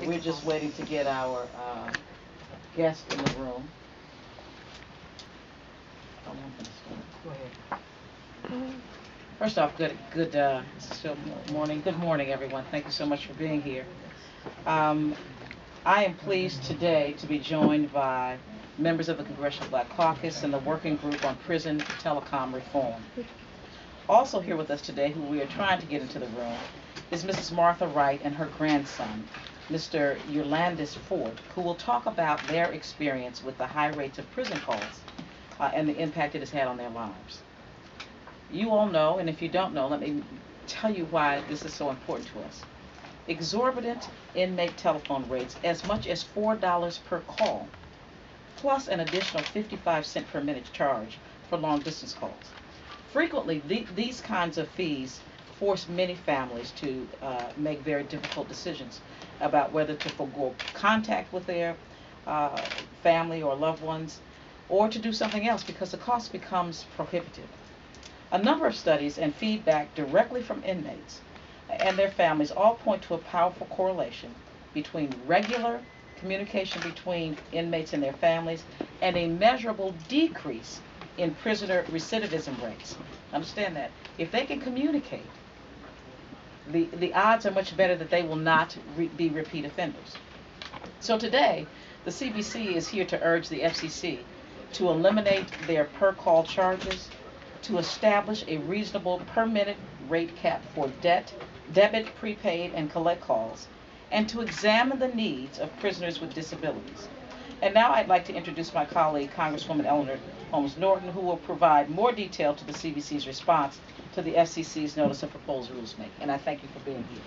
We're just waiting to get our guest in the room. Go ahead. First off, good morning. Good morning, everyone. Thank you so much for being here. I am pleased today to be joined by members of the Congressional Black Caucus and the Working Group on Prison Telecom Reform. Also here with us today, who we are trying to get into the room, is Mrs. Martha Wright and her grandson, Mr. Marcia Fudge, who will talk about their experience with the high rates of prison calls and the impact it has had on their lives. You all know, and if you don't know, let me tell you why this is so important to us. Exorbitant inmate telephone rates, as much as $4 per call, plus an additional 55 cents per minute charge for long distance calls. Frequently, these kinds of fees force many families to make very difficult decisions about whether to forgo contact with their family or loved ones, or to do something else because the cost becomes prohibitive. A number of studies and feedback directly from inmates and their families all point to a powerful correlation between regular communication between inmates and their families and a measurable decrease in prisoner recidivism rates. Understand that. If they can communicate, the odds are much better that they will not be repeat offenders. So today, the CBC is here to urge the FCC to eliminate their per-call charges, to establish a reasonable per-minute rate cap for debit, prepaid, and collect calls, and to examine the needs of prisoners with disabilities. And now I'd like to introduce my colleague, Congresswoman Eleanor Holmes Norton, who will provide more detail to the CBC's response to the FCC's Notice of Proposed Rules Making. And I thank you for being here.